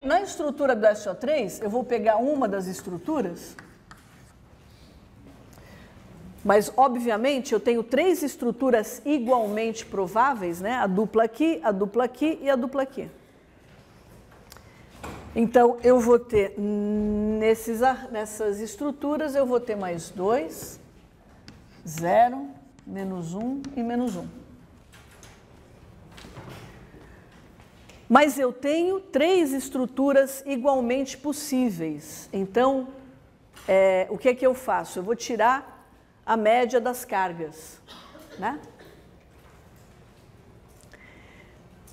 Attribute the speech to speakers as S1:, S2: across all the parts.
S1: Na estrutura do SO3, eu vou pegar uma das estruturas, mas, obviamente, eu tenho três estruturas igualmente prováveis, né? A dupla aqui e a dupla aqui. Então, eu vou ter, nessas estruturas, eu vou ter mais 2, 0, menos 1 e menos 1. Mas eu tenho três estruturas igualmente possíveis. Então, o que é que eu faço? Eu vou tirar a média das cargas, né?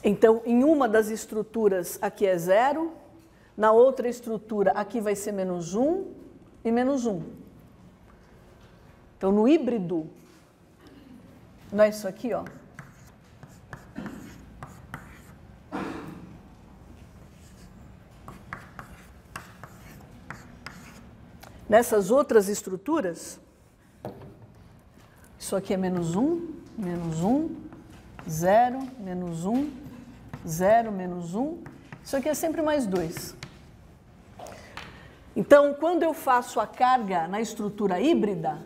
S1: Então, em uma das estruturas aqui é 0, na outra estrutura aqui vai ser menos 1 e menos 1. Então, no híbrido, não é isso aqui, ó. Nessas outras estruturas, isso aqui é menos 1, 0, menos 1, 0, menos 1. Isso aqui é sempre mais 2. Então, quando eu faço a carga na estrutura híbrida,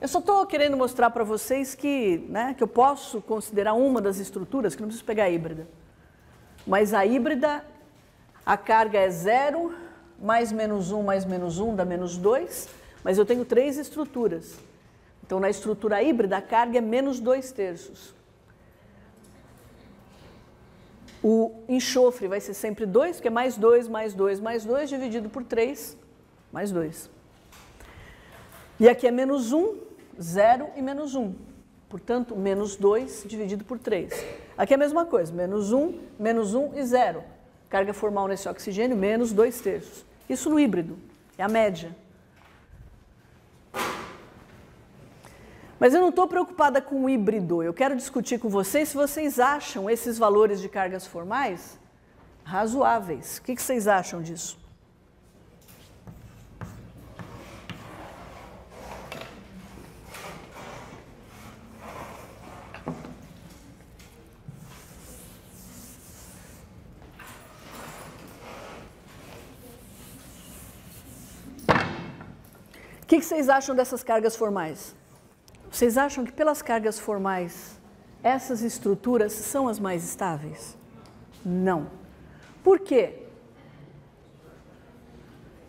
S1: eu só estou querendo mostrar para vocês que, né, que eu posso considerar uma das estruturas, que não preciso pegar a híbrida. Mas a híbrida, a carga é 0, mais menos 1 dá menos 2, mas eu tenho três estruturas. Então, na estrutura híbrida, a carga é menos 2/3. O enxofre vai ser sempre 2, porque é mais 2, mais 2, mais 2, dividido por 3, mais 2. E aqui é menos 1, 0 e menos 1. Portanto, menos 2 dividido por 3. Aqui é a mesma coisa, menos 1 e 0. Carga formal nesse oxigênio, menos 2/3. Isso no híbrido, é a média. Mas eu não estou preocupada com o híbrido. Eu quero discutir com vocês se vocês acham esses valores de cargas formais razoáveis. O que vocês acham disso? O que vocês acham dessas cargas formais? Vocês acham que pelas cargas formais, essas estruturas são as mais estáveis? Não. Por quê?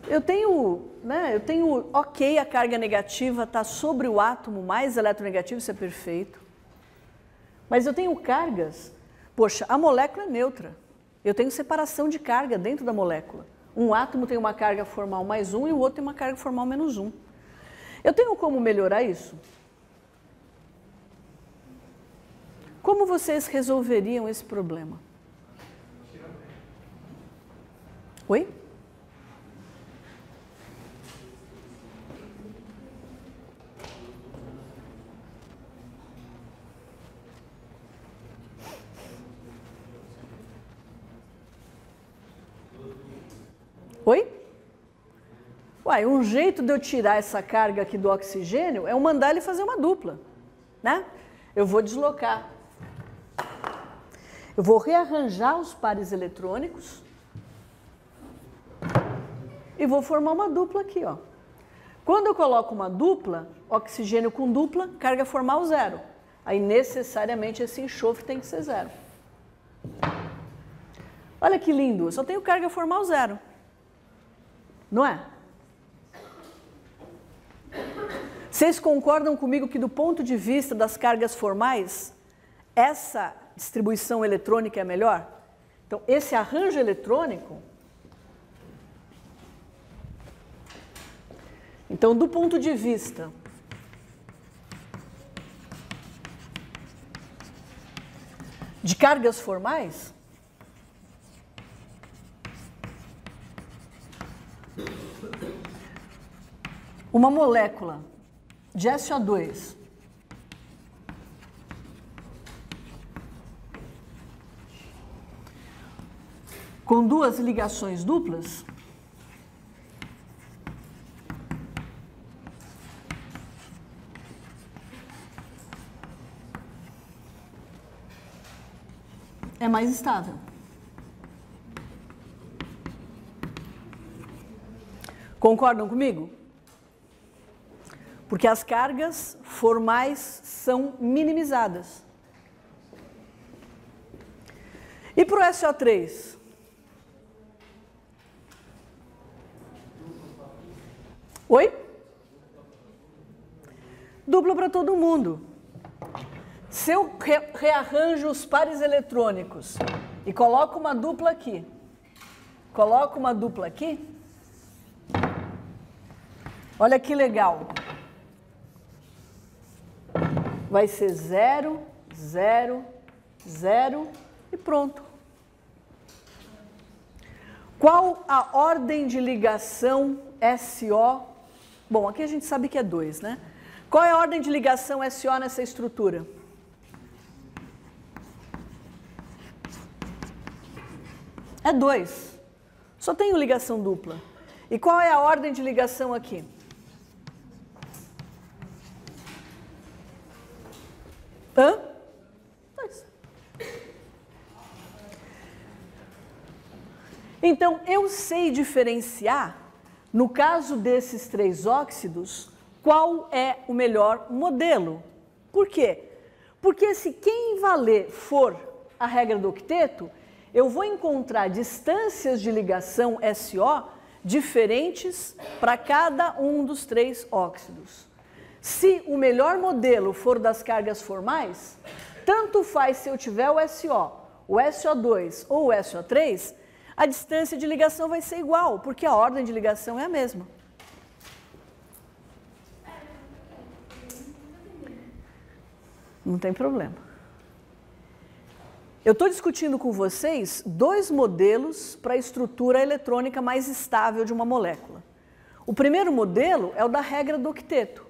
S1: Eu tenho, ok, a carga negativa está sobre o átomo mais eletronegativo, isso é perfeito. Mas eu tenho cargas, poxa, a molécula é neutra. Eu tenho separação de carga dentro da molécula. Um átomo tem uma carga formal mais 1 e o outro tem uma carga formal menos 1. Eu tenho como melhorar isso? Como vocês resolveriam esse problema? Oi? Oi? Uai, um jeito de eu tirar essa carga aqui do oxigênio é eu mandar ele fazer uma dupla, né? Eu vou deslocar. Eu vou rearranjar os pares eletrônicos e vou formar uma dupla aqui, ó. Quando eu coloco uma dupla, oxigênio com dupla, carga formal 0. Aí, necessariamente, esse enxofre tem que ser 0. Olha que lindo, eu só tenho carga formal 0. Não é? Vocês concordam comigo que, do ponto de vista das cargas formais, essa distribuição eletrônica é melhor? Então, esse arranjo eletrônico... Então, do ponto de vista de cargas formais, uma molécula de SO2 com duas ligações duplas é mais estável. Concordam comigo? Porque as cargas formais são minimizadas. E para o SO3? Oi? Dupla para todo mundo. Se eu rearranjo os pares eletrônicos e coloco uma dupla aqui, olha que legal. Vai ser 0, 0, 0 e pronto. Qual a ordem de ligação SO? Bom, aqui a gente sabe que é 2, né? Qual é a ordem de ligação SO nessa estrutura? É 2. Só tenho ligação dupla. E qual é a ordem de ligação aqui? Hã? 2. Então, eu sei diferenciar, no caso desses 3 óxidos, qual é o melhor modelo. Por quê? Porque se quem valer for a regra do octeto, eu vou encontrar distâncias de ligação SO diferentes para cada um dos 3 óxidos. Se o melhor modelo for das cargas formais, tanto faz se eu tiver o SO, o SO2 ou o SO3, a distância de ligação vai ser igual, porque a ordem de ligação é a mesma. Não tem problema. Eu estou discutindo com vocês 2 modelos para a estrutura eletrônica mais estável de uma molécula. O primeiro modelo é o da regra do octeto.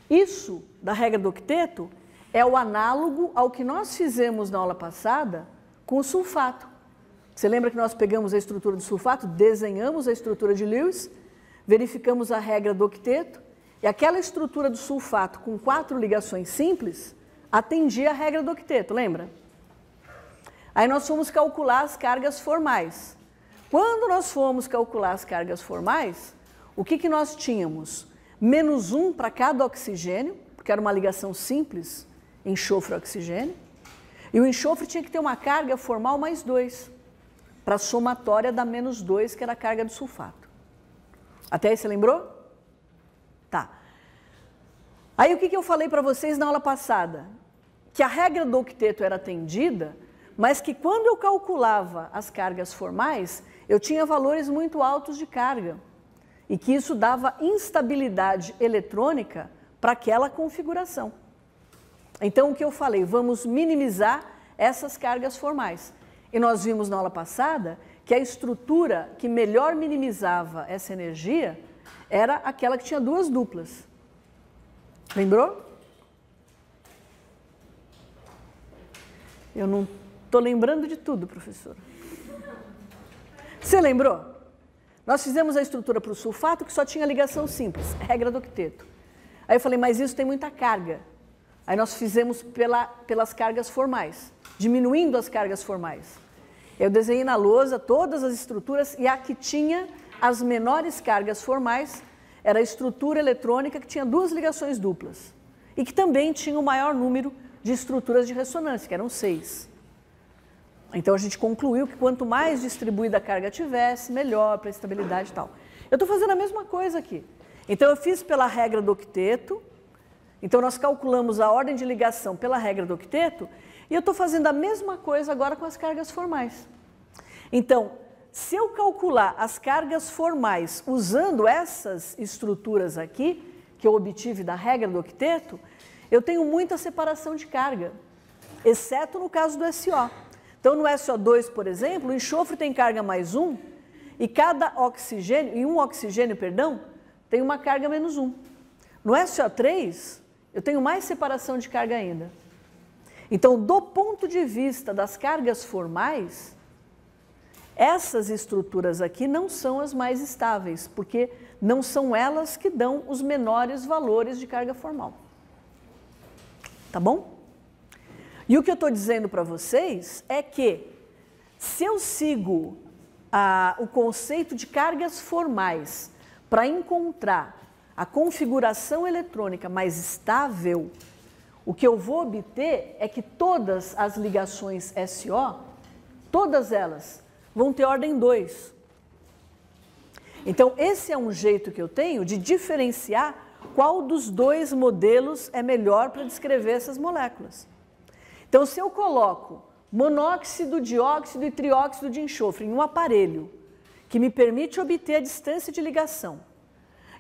S1: Isso, da regra do octeto, é o análogo ao que nós fizemos na aula passada com o sulfato. Você lembra que nós pegamos a estrutura do sulfato, desenhamos a estrutura de Lewis, verificamos a regra do octeto, e aquela estrutura do sulfato com 4 ligações simples atendia a regra do octeto, lembra? Aí nós fomos calcular as cargas formais. Quando nós fomos calcular as cargas formais, o que nós tínhamos? -1 para cada oxigênio, porque era uma ligação simples, enxofre-oxigênio, e o enxofre tinha que ter uma carga formal mais 2, para a somatória da -2, que era a carga do sulfato. Até aí você lembrou? Tá. Aí o que eu falei para vocês na aula passada? Que a regra do octeto era atendida, mas que quando eu calculava as cargas formais, eu tinha valores muito altos de carga. E que isso dava instabilidade eletrônica para aquela configuração. Então, o que eu falei? Vamos minimizar essas cargas formais. E nós vimos na aula passada que a estrutura que melhor minimizava essa energia era aquela que tinha 2 duplas. Lembrou? Eu não estou lembrando de tudo, professora. Você lembrou? Nós fizemos a estrutura para o sulfato que só tinha ligação simples, regra do octeto. Aí eu falei, mas isso tem muita carga. Aí nós fizemos pelas cargas formais, diminuindo as cargas formais. Eu desenhei na lousa todas as estruturas e a que tinha as menores cargas formais era a estrutura eletrônica que tinha 2 ligações duplas e que também tinha o maior número de estruturas de ressonância, que eram 6. Então a gente concluiu que quanto mais distribuída a carga tivesse, melhor para a estabilidade e tal. Eu estou fazendo a mesma coisa aqui. Então eu fiz pela regra do octeto, então nós calculamos a ordem de ligação pela regra do octeto, e eu estou fazendo a mesma coisa agora com as cargas formais. Então, se eu calcular as cargas formais usando essas estruturas aqui, que eu obtive da regra do octeto, eu tenho muita separação de carga, exceto no caso do SO. Então, no SO2, por exemplo, o enxofre tem carga mais 1, e cada oxigênio, e um oxigênio, perdão, tem uma carga menos 1. No SO3, eu tenho mais separação de carga ainda. Então, do ponto de vista das cargas formais, essas estruturas aqui não são as mais estáveis, porque não são elas que dão os menores valores de carga formal. Tá bom? E o que eu estou dizendo para vocês é que, se eu sigo o conceito de cargas formais para encontrar a configuração eletrônica mais estável, o que eu vou obter é que todas as ligações SO, todas elas, vão ter ordem 2. Então, esse é um jeito que eu tenho de diferenciar qual dos dois modelos é melhor para descrever essas moléculas. Então, se eu coloco monóxido, dióxido e trióxido de enxofre em um aparelho que me permite obter a distância de ligação,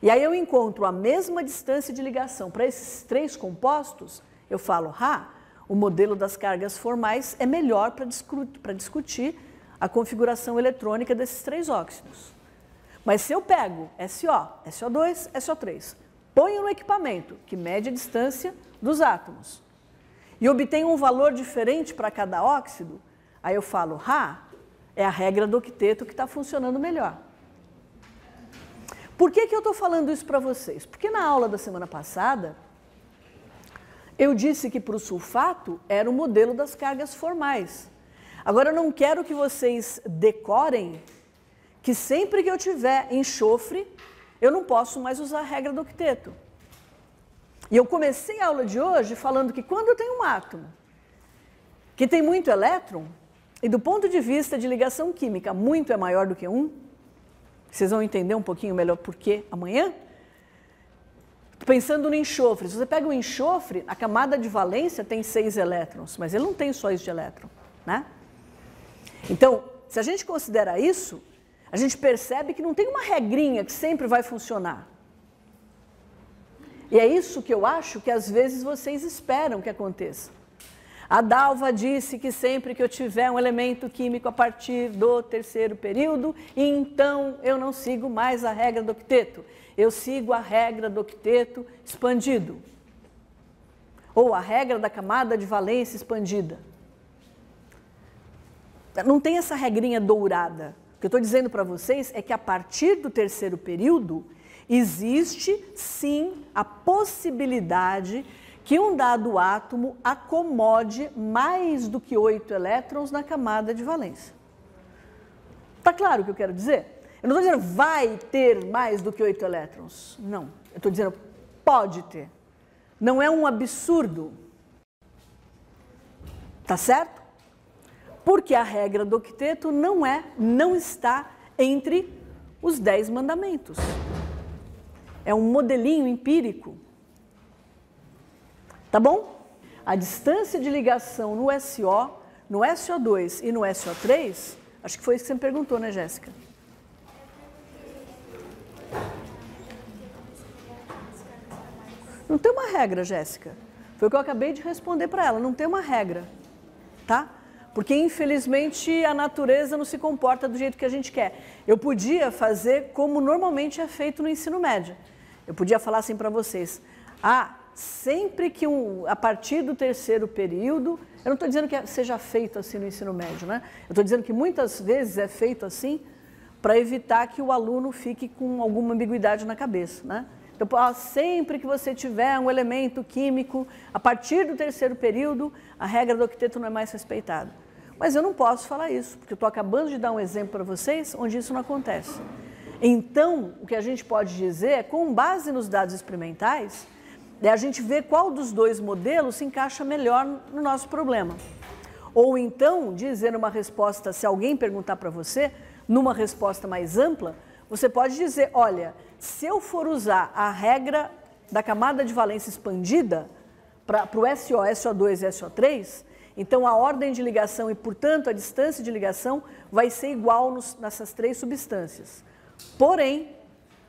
S1: e aí eu encontro a mesma distância de ligação para esses 3 compostos, eu falo, o modelo das cargas formais é melhor para discutir a configuração eletrônica desses 3 óxidos. Mas se eu pego SO, SO2, SO3, ponho no equipamento que mede a distância dos átomos e obtenho um valor diferente para cada óxido, aí eu falo, é a regra do octeto que está funcionando melhor. Por que eu estou falando isso para vocês? Porque na aula da semana passada, eu disse que para o sulfato era o modelo das cargas formais. Agora, eu não quero que vocês decorem que sempre que eu tiver enxofre, eu não posso mais usar a regra do octeto. E eu comecei a aula de hoje falando que quando eu tenho um átomo que tem muito elétron, e do ponto de vista de ligação química, muito é maior do que 1, vocês vão entender um pouquinho melhor por quê amanhã. Estou pensando no enxofre. Se você pega o enxofre, a camada de valência tem 6 elétrons, mas ele não tem só isso de elétron, né? Então, se a gente considera isso, a gente percebe que não tem uma regrinha que sempre vai funcionar. E é isso que eu acho que às vezes vocês esperam que aconteça. A Dalva disse que sempre que eu tiver um elemento químico a partir do 3º período, então eu não sigo mais a regra do octeto. Eu sigo a regra do octeto expandido. Ou a regra da camada de valência expandida. Não tem essa regrinha dourada. O que eu estou dizendo para vocês é que a partir do 3º período, existe sim a possibilidade que um dado átomo acomode mais do que 8 elétrons na camada de valência. Está claro o que eu quero dizer? Eu não estou dizendo vai ter mais do que 8 elétrons. Não. Eu estou dizendo pode ter. Não é um absurdo. Tá certo? Porque a regra do octeto não está entre os 10 mandamentos. É um modelinho empírico. Tá bom? A distância de ligação no SO, no SO2 e no SO3, acho que foi isso que você me perguntou, né, Jéssica? Não tem uma regra, Jéssica. Foi o que eu acabei de responder para ela, não tem uma regra, tá? Porque, infelizmente, a natureza não se comporta do jeito que a gente quer. Eu podia fazer como normalmente é feito no ensino médio. Eu podia falar assim para vocês, sempre que a partir do 3º período, eu não estou dizendo que seja feito assim no ensino médio, né? Eu estou dizendo que muitas vezes é feito assim para evitar que o aluno fique com alguma ambiguidade na cabeça, né? Então, sempre que você tiver um elemento químico, a partir do 3º período, a regra do octeto não é mais respeitada. Mas eu não posso falar isso, porque eu estou acabando de dar um exemplo para vocês onde isso não acontece. Então, o que a gente pode dizer é, com base nos dados experimentais, a gente vê qual dos 2 modelos se encaixa melhor no nosso problema. Ou então, dizer uma resposta, se alguém perguntar para você, numa resposta mais ampla, você pode dizer, olha, se eu for usar a regra da camada de valência expandida para o SO, SO2 e SO3, então a ordem de ligação e, portanto, a distância de ligação vai ser igual nessas 3 substâncias. Porém,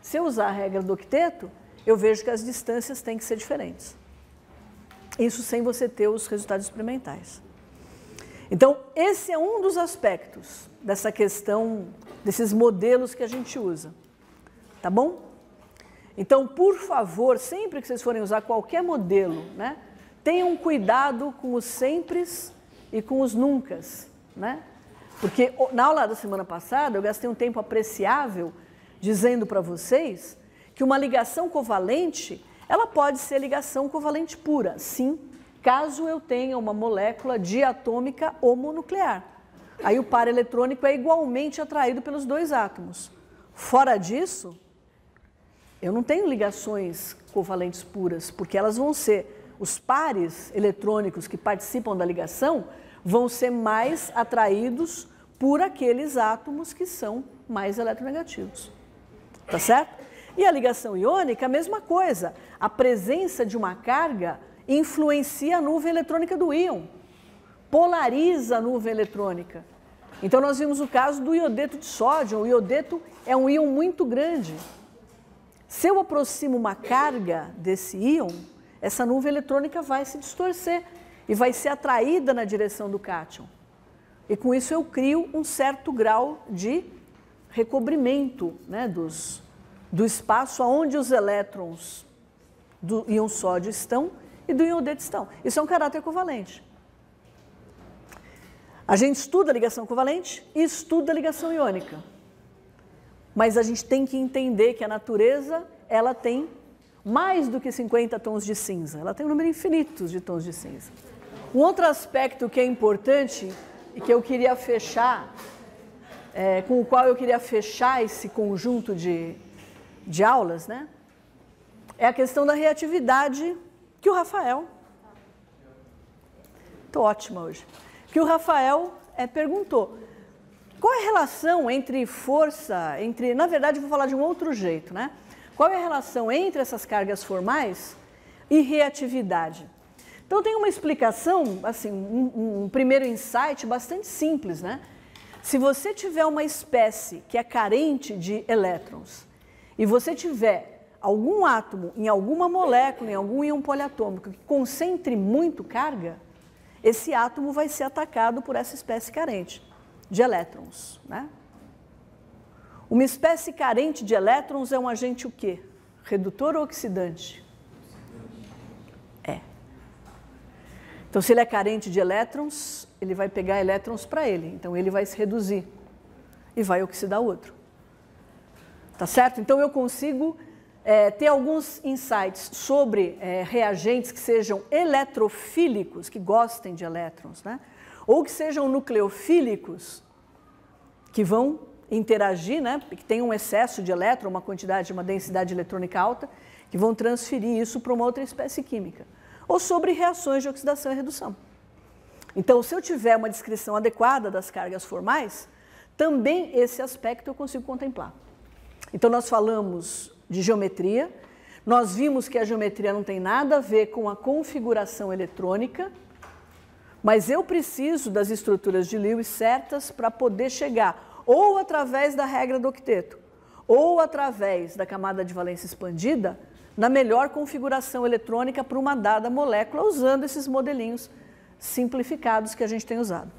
S1: se eu usar a regra do octeto, eu vejo que as distâncias têm que ser diferentes. Isso sem você ter os resultados experimentais. Então, esse é um dos aspectos dessa questão, desses modelos que a gente usa. Tá bom? Então, por favor, sempre que vocês forem usar qualquer modelo, né, tenham cuidado com os sempres e com os nuncas, né? Porque na aula da semana passada eu gastei um tempo apreciável dizendo para vocês que uma ligação covalente, ela pode ser ligação covalente pura, sim, caso eu tenha uma molécula diatômica homonuclear. Aí o par eletrônico é igualmente atraído pelos dois átomos. Fora disso, eu não tenho ligações covalentes puras, porque elas vão ser, os pares eletrônicos que participam da ligação vão ser mais atraídos por aqueles átomos que são mais eletronegativos. Tá certo? E a ligação iônica, a mesma coisa. A presença de uma carga influencia a nuvem eletrônica do íon, polariza a nuvem eletrônica. Então nós vimos o caso do iodeto de sódio. O iodeto é um íon muito grande. Se eu aproximo uma carga desse íon, essa nuvem eletrônica vai se distorcer e vai ser atraída na direção do cátion. E com isso eu crio um certo grau de recobrimento, né, do espaço onde os elétrons do íon sódio estão e do iodeto estão. Isso é um caráter covalente. A gente estuda a ligação covalente e estuda a ligação iônica. Mas a gente tem que entender que a natureza, ela tem mais do que 50 tons de cinza. Ela tem um número infinito de tons de cinza. Um outro aspecto que é importante e que eu queria fechar, com o qual eu queria fechar esse conjunto de aulas, né? É a questão da reatividade que o Rafael... Estou ótima hoje. Que o Rafael perguntou. Qual é a relação entre força, na verdade, eu vou falar de um outro jeito, né? Qual é a relação entre essas cargas formais e reatividade? Então, tem uma explicação, assim, um primeiro insight bastante simples, né? Se você tiver uma espécie que é carente de elétrons e você tiver algum átomo em alguma molécula, em algum íon poliatômico que concentre muito carga, esse átomo vai ser atacado por essa espécie carente de elétrons, né? Uma espécie carente de elétrons é um agente o quê? Redutor ou oxidante? É. Então, se ele é carente de elétrons, ele vai pegar elétrons para ele. Então, ele vai se reduzir e vai oxidar o outro. Tá certo? Então, eu consigo ter alguns insights sobre reagentes que sejam eletrofílicos, que gostem de elétrons, né? Ou que sejam nucleofílicos, que vão interagir, né? Que tem um excesso de elétron, uma densidade eletrônica alta, que vão transferir isso para uma outra espécie química. Ou sobre reações de oxidação e redução. Então, se eu tiver uma descrição adequada das cargas formais, também esse aspecto eu consigo contemplar. Então, nós falamos de geometria, nós vimos que a geometria não tem nada a ver com a configuração eletrônica, mas eu preciso das estruturas de Lewis certas para poder chegar ou através da regra do octeto, ou através da camada de valência expandida, na melhor configuração eletrônica para uma dada molécula, usando esses modelinhos simplificados que a gente tem usado.